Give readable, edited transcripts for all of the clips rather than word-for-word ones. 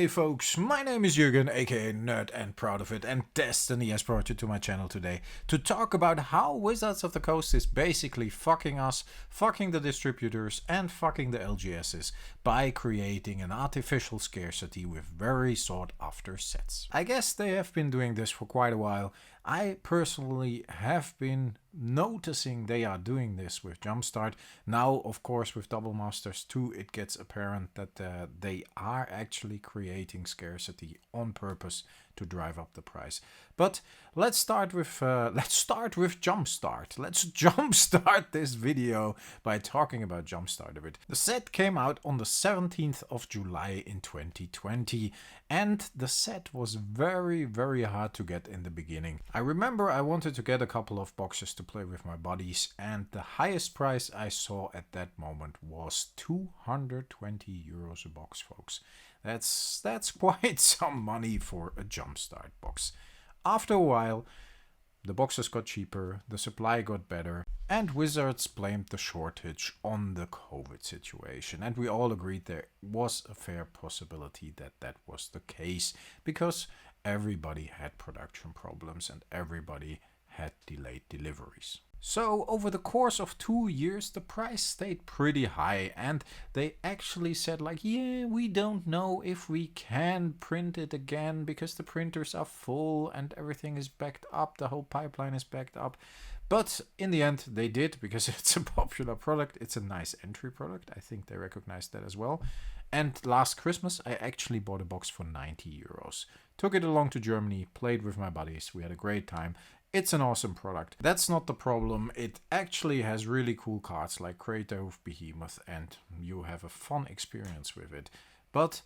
Hey folks, my name is Jürgen, aka Nerd and Proud of It, and Destiny has brought you to my channel today to talk about how Wizards of the Coast is basically fucking us, fucking the distributors, and fucking the LGSs by creating an artificial scarcity with very sought after sets. I guess they have been doing this for quite a while. I personally have been noticing they are doing this with Jumpstart. Now, of course, with Double Masters 2, it gets apparent that they are actually creating scarcity on purpose to drive up the price. But let's start with Jumpstart. Let's jumpstart this video by talking about Jumpstart a bit. The set came out on the 17th of July in 2020, and the set was very hard to get in the beginning. I remember I wanted to get a couple of boxes to play with my buddies, and the highest price I saw at that moment was 220 euros a box, folks. That's quite some money for a Jumpstart box. After a while, the boxes got cheaper, the supply got better, and Wizards blamed the shortage on the COVID situation. And we all agreed there was a fair possibility that that was the case, because everybody had production problems and everybody had delayed deliveries. So over the course of 2 years, the price stayed pretty high, and they actually said like, yeah, we don't know if we can print it again because the printers are full and everything is backed up, the whole pipeline is backed up. But in the end, they did, because it's a popular product. It's a nice entry product. I think they recognized that as well. And last Christmas, I actually bought a box for 90 euros. Took it along to Germany, played with my buddies. We had a great time. It's an awesome product. That's not the problem. It actually has really cool cards like Creator of Behemoth, and you have a fun experience with it. But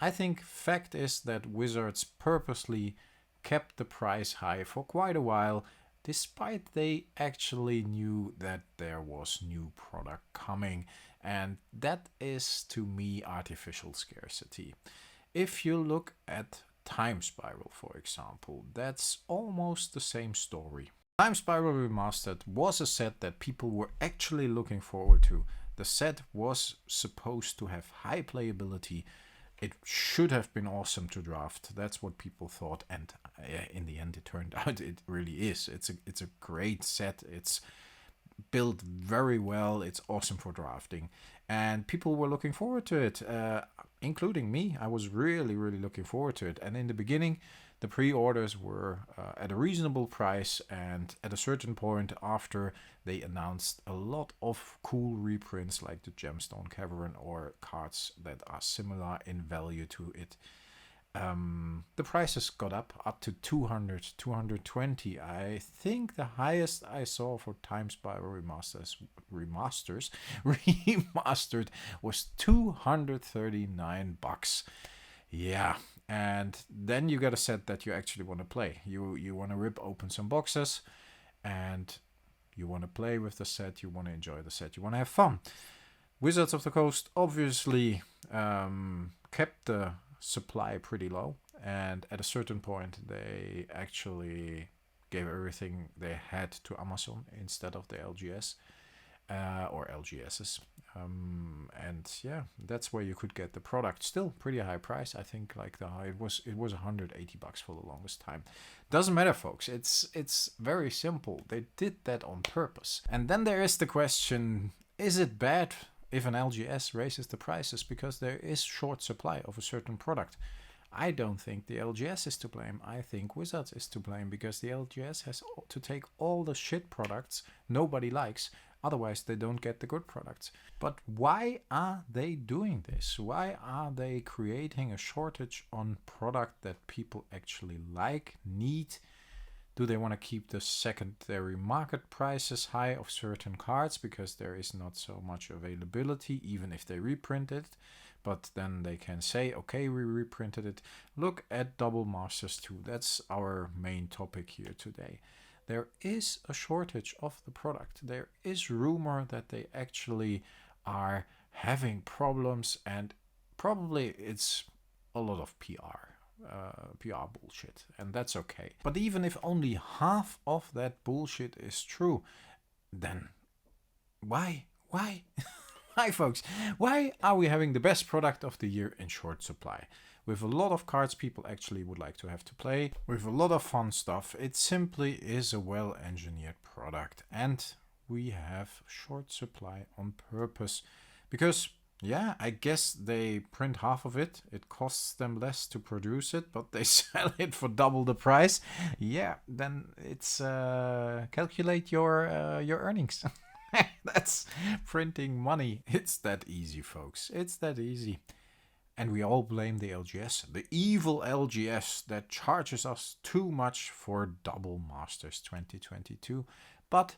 I think fact is that Wizards purposely kept the price high for quite a while, despite they actually knew that there was new product coming. And that is, to me, artificial scarcity. If you look at Time Spiral, for example, that's almost the same story. Time Spiral Remastered was a set that people were actually looking forward to. The set was supposed to have high playability. It should have been awesome to draft. That's what people thought, and in the end it turned out it really is. It's a great set. It's built very well. It's awesome for drafting, and people were looking forward to it, including me. I was really looking forward to it. And in the beginning, the pre-orders were at a reasonable price, and at a certain point after they announced a lot of cool reprints like the Gemstone Cavern or cards that are similar in value to it, the prices got up to 200, 220. I think the highest I saw for Time Spiral Remastered was 239 bucks. Yeah, and then you got a set that you actually want to play. You want to rip open some boxes, and you want to play with the set, you want to enjoy the set, you want to have fun. Wizards of the Coast obviously kept the supply pretty low, and at a certain point they actually gave everything they had to Amazon instead of the LGS or LGSs, and yeah, that's where you could get the product. Still pretty high price. I think like it was 180 bucks for the longest time. Doesn't matter, folks. It's very simple. They did that on purpose. And then there is the question, is it bad if an LGS raises the prices because there is short supply of a certain product? I don't think the LGS is to blame. I think Wizards is to blame, because the LGS has to take all the shit products nobody likes, otherwise they don't get the good products. But why are they doing this? Why are they creating a shortage on product that people actually like, need? Do they want to keep the secondary market prices high of certain cards because there is not so much availability, even if they reprint it? But then they can say, okay, we reprinted it. Look at Double Masters 2. That's our main topic here today. There is a shortage of the product. There is rumor that they actually are having problems, and probably it's a lot of PR bullshit, and that's okay. But even if only half of that bullshit is true, then why Hi folks, why are we having the best product of the year in short supply? With a lot of cards people actually would like to have to play, with a lot of fun stuff, it simply is a well-engineered product. And we have short supply on purpose. Because, yeah, I guess they print half of it. It costs them less to produce it, but they sell it for double the price. Yeah, then it's calculate your earnings. That's printing money. It's that easy, folks. It's that easy. And we all blame the LGS, the evil LGS that charges us too much for Double Masters 2022. But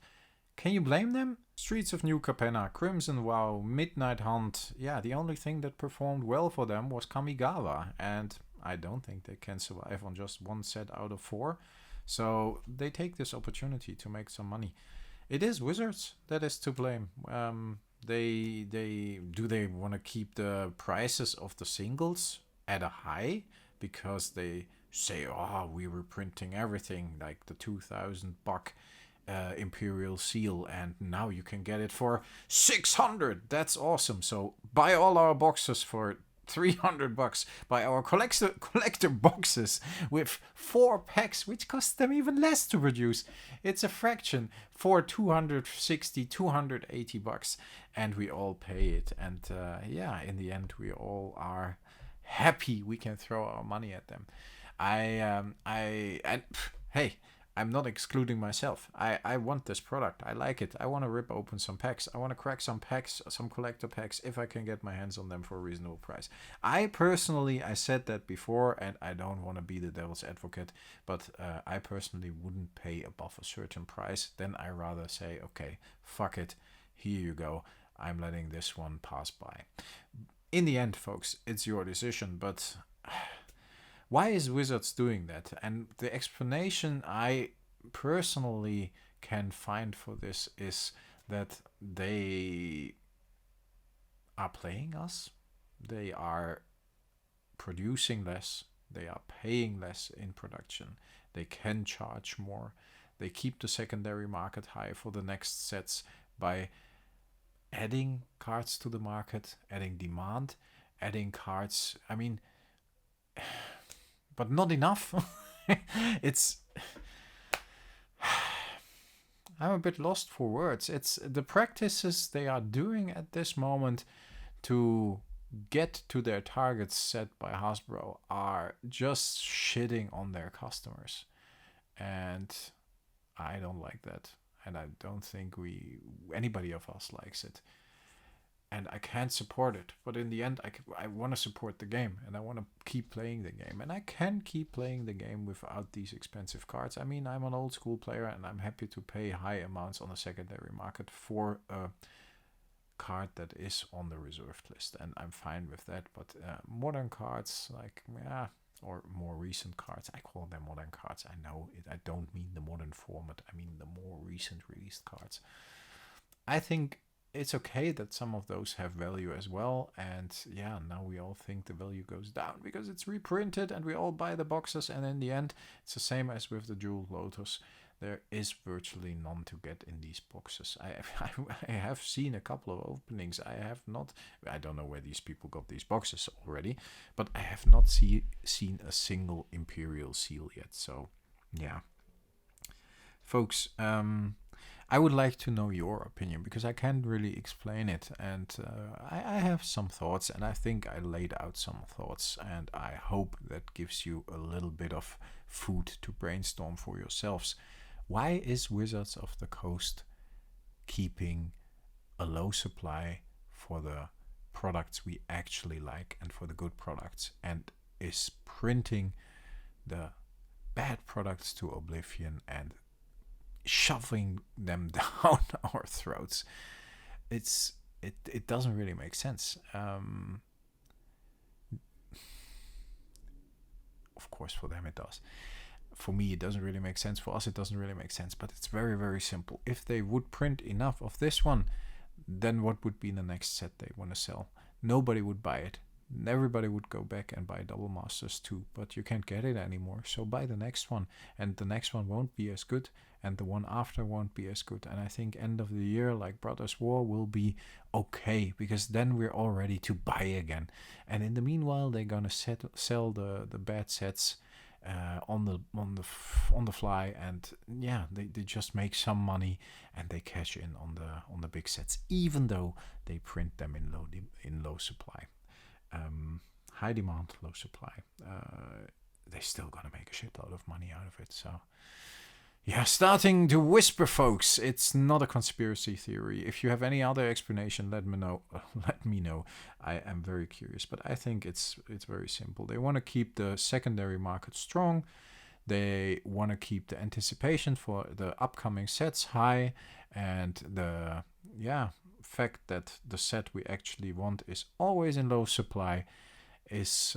can you blame them? Streets of New Capenna, Crimson Vow, Midnight Hunt. Yeah, the only thing that performed well for them was Kamigawa. And I don't think they can survive on just one set out of 4. So they take this opportunity to make some money. It is Wizards that is to blame. They want to keep the prices of the singles at a high because they say, oh, we were printing everything like the 2,000 buck Imperial Seal, and now you can get it for 600. That's awesome. So buy all our boxes for 300 bucks. Buy our collector boxes with 4 packs, which cost them even less to produce. It's a fraction for 260, 280 bucks, and we all pay it. And yeah, in the end, we all are happy we can throw our money at them. Hey, I'm not excluding myself. I want this product. I like it. I want to rip open some packs. I want to crack some packs, some collector packs, if I can get my hands on them for a reasonable price. I said that before, and I don't want to be the devil's advocate, but I personally wouldn't pay above a certain price. Then I rather say, okay, fuck it. Here you go. I'm letting this one pass by. In the end, folks, it's your decision, but why is Wizards doing that? And the explanation I personally can find for this is that they are playing us. They are producing less. They are paying less in production. They can charge more. They keep the secondary market high for the next sets by adding cards to the market, adding demand, adding cards. I mean, but not enough. I'm a bit lost for words. It's the practices they are doing at this moment to get to their targets set by Hasbro are just shitting on their customers. And I don't like that. And I don't think anybody of us likes it. And I can't support it. But in the end, I want to support the game. And I want to keep playing the game. And I can keep playing the game without these expensive cards. I mean, I'm an old school player. And I'm happy to pay high amounts on the secondary market for a card that is on the reserved list. And I'm fine with that. But modern cards, or more recent cards. I call them modern cards. I know it. I don't mean the modern format. I mean the more recent released cards. I think it's okay that some of those have value as well. And yeah, now we all think the value goes down because it's reprinted and we all buy the boxes. And in the end, it's the same as with the Jewel Lotus. There is virtually none to get in these boxes. I have seen a couple of openings. I don't know where these people got these boxes already, but I have not seen a single Imperial Seal yet. So, yeah. Folks, I would like to know your opinion because I can't really explain it. And I have some thoughts, and I think I laid out some thoughts. And I hope that gives you a little bit of food to brainstorm for yourselves. Why is Wizards of the Coast keeping a low supply for the products we actually like and for the good products, and is printing the bad products to oblivion and shoving them down our throats? It doesn't really make sense. Of course, for them it does. For me, it doesn't really make sense. For us, it doesn't really make sense. But it's very, very simple. If they would print enough of this one, then what would be the next set they want to sell? Nobody would buy it. everybody would go back and buy Double Masters 2, but you can't get it anymore. So buy the next one, and the next one won't be as good, and the one after won't be as good. And I think end of the year, like Brothers War, will be okay, because then we're all ready to buy again. And in the meanwhile, they're gonna sell the bad sets on the fly, and yeah, they just make some money and they cash in on the big sets, even though they print them in low supply. High demand, low supply. They're still gonna make a shitload of money out of it. So yeah, starting to whisper, folks. It's not a conspiracy theory. If you have any other explanation, let me know. Let me know. I am very curious, but I think it's very simple. They want to keep the secondary market strong. They want to keep the anticipation for the upcoming sets high, and the fact that the set we actually want is always in low supply is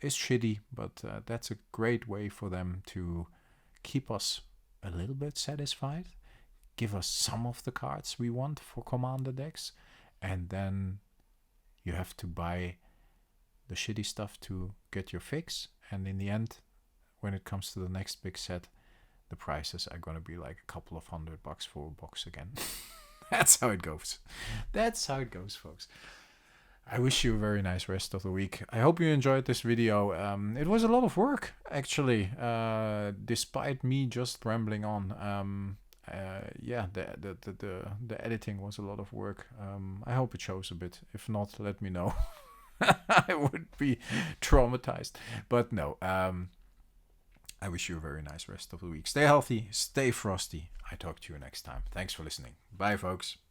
shitty. But that's a great way for them to keep us a little bit satisfied, give us some of the cards we want for commander decks, and then you have to buy the shitty stuff to get your fix. And in the end, when it comes to the next big set, the prices are going to be like a couple of $100 for a box again. That's how it goes. That's how it goes, folks. I wish you a very nice rest of the week. I hope you enjoyed this video. It was a lot of work, actually, despite me just rambling on. The editing was a lot of work. I hope it shows a bit. If not, let me know. I would be traumatized. But no, I wish you a very nice rest of the week. Stay healthy, stay frosty. I talk to you next time. Thanks for listening. Bye, folks.